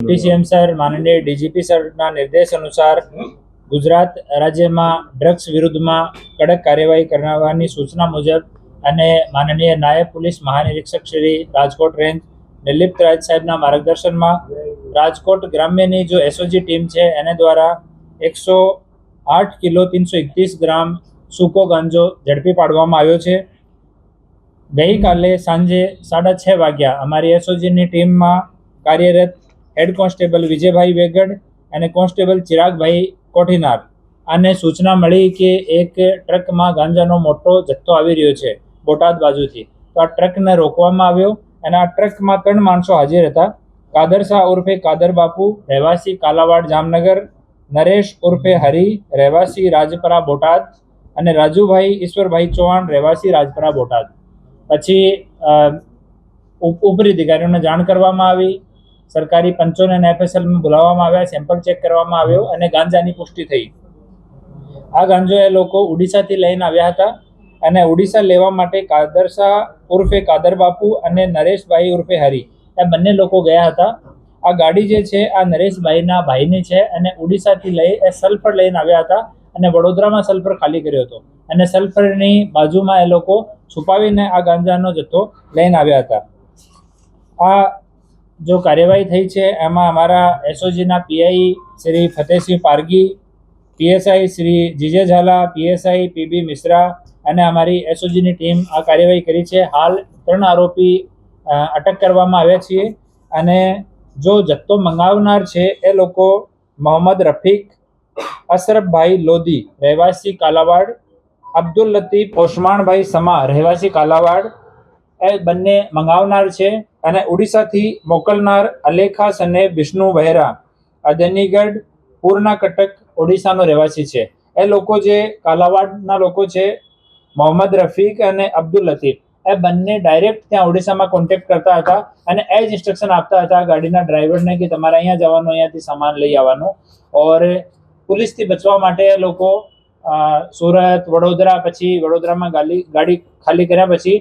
DCM sir માનનીય DGP સરના નિર્દેશ અનુસાર ગુજરાત રાજ્યમાં ડ્રગ્સ વિરુદ્ધમાં કડક કાર્યવાહી કરવાની સૂચના મુજબ અને માનનીય નાયબ પોલીસ મહાનિરીક્ષક શ્રી રાજકોટ રેન્જ નિર્લિપ્ત રાજ સાહેબના માર્ગદર્શનમાં રાજકોટ ગ્રામ્યની જો એસઓજી ટીમ છે એને દ્વારા 108 કિલો 331 ગ્રામ સૂકો ગાંજો ઝડપી પાડવામાં આવ્યો છે। ગઈકાલે સાંજે 6:30 વાગ્યા અમારી એસઓજીની ટીમમાં કાર્યરત હેડ કોન્સ્ટેબલ વિજયભાઈ વેગડ અને કોન્સ્ટેબલ ચિરાગભાઈ કોઠીનાર આને સૂચના મળી કે એક ટ્રકમાં ગાંજાનો મોટો જથ્થો આવી રહ્યો છે બોટાદ બાજુથી। તો આ ટ્રકને રોકવામાં આવ્યો અને આ ટ્રકમાં 3 માણસો હાજર હતા। કાદર શાહ ઉર્ફે કાદર બાપુ રહેવાસી કાલાવાડ જામનગર, નરેશ ઉર્ફે હરી રહેવાસી રાજપરા બોટાદ અને રાજુભાઈ ઈશ્વરભાઈ ચૌહાણ રહેવાસી રાજપરા બોટાદ। પછી ઉપરી અધિકારીઓને જાણ કરવામાં આવી, સરકારી પંચોને અને એફએસએલમાં બોલાવવામાં આવ્યા, સેમ્પલ ચેક કરવામાં આવ્યો અને ગાંજાની પુષ્ટિ થઈ। આ ગાંજો એ લોકો ઓડિશાથી લઈને આવ્યા હતા અને ઓડિશા લેવા માટે કાદર શાહ ઉર્ફે કાદર બાપુ અને નરેશભાઈ ઉર્ફે હરી એ બંને લોકો ગયા હતા। આ ગાડી જે છે આ નરેશભાઈના ભાઈની છે અને ઓડિશાથી લઈ એ સલ્ફર લઈને આવ્યા હતા અને વડોદરામાં સલ્ફર ખાલી કર્યો હતો અને સલ્ફરની બાજુમાં એ લોકો છુપાવીને આ ગાંજાનો જથ્થો લઈને આવ્યા હતા। આ જો કાર્યવાહી થઈ છે એમાં અમારા એસઓજીના PI Shri Fatehsinh Pargi, PSI Shri GJ Jhala, PSI PB Mishra અને અમારી એસઓજીની ટીમ આ કાર્યવાહી કરી છે। હાલ 3 આરોપી અટક કરવામાં આવ્યા છીએ અને જો જથ્થો મંગાવનાર છે એ લોકો મોહમ્મદ રફીક અશરફભાઈ લોધી રહેવાસી કાલાવાડ, અબ્દુલ લતીફ ઓસમાણભાઈ સમા રહેવાસી કાલાવાડ એ બંને મંગાવનાર છે અને ઓડિશાથી મોકલનાર અલેખા સને વિષ્ણુ વહેરા અદનીગઢ પૂર્ણા કટક ઓડિશાનો રહેવાસી છે। એ લોકો જે કાલાવાડના લોકો છે મોહમ્મદ રફીક અને અબ્દુલ લતીફ એ બંને ડાયરેક્ટ ત્યાં ઓડિશામાં કોન્ટેક્ટ કરતા હતા અને એ જ ઇન્સ્ટ્રક્શન આપતા હતા ગાડીના ડ્રાઈવરને કે તમારે અહીંયા જવાનું, અહીંયાથી સામાન લઈ આવવાનું। ઓર પોલીસથી બચવા માટે એ લોકો સુરત, વડોદરા, પછી વડોદરામાં ગાડી ખાલી કર્યા પછી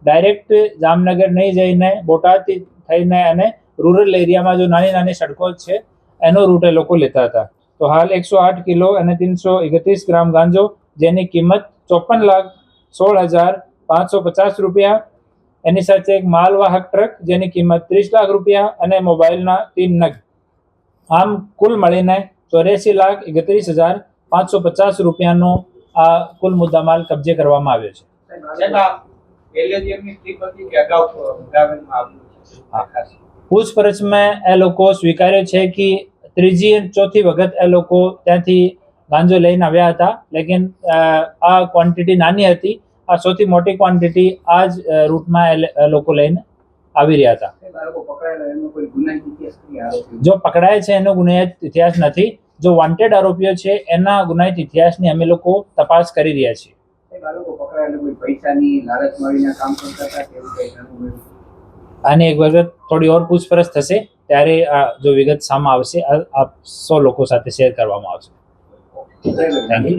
ડાયરેક્ટ જામનગર નહીં જઈને બોટાદથી થઈને અને રૂરલ એરિયામાં જો નાની નાની સડકો છે એનો રૂટ એ લોકો લેતા હતા। તો હાલ 108 કિલો અને 331 ગ્રામ ગાંજો જેની કિંમત 54,16,550 રૂપિયા, એની સાથે એક માલવાહક ટ્રક જેની કિંમત 30 લાખ રૂપિયા અને મોબાઈલના 3 નગ, આમ કુલ મળીને 84,31,550 રૂપિયાનો આ કુલ મુદ્દામાલ કબજે કરવામાં આવ્યો છે। પૂછપરછમાં એ લોકો સ્વીકાર્યો છે કે ત્રીજી અને ચોથી વખત એ લોકો ત્યાંથી ગાંજો લઈને આવ્યા હતા, લેકિન આ ક્વોન્ટિટી નાની હતી। આ સૌથી મોટી ક્વોન્ટિટી આ જ રૂટમાં એ લોકો લઈને આવી રહ્યા હતા। જો પકડાય છે એનો ગુનાહિત ઇતિહાસ નથી, જો વોન્ટેડ આરોપીઓ છે એના ગુનાહિત ઇતિહાસની અમે લોકો તપાસ કરી રહ્યા છીએ। આની એક વખત થોડી ઓર પૂછપરછ થશે ત્યારે આ જો વિગત સામે આવશે આપ 100 લોકો સાથે શેર કરવામાં આવશે। Thank you.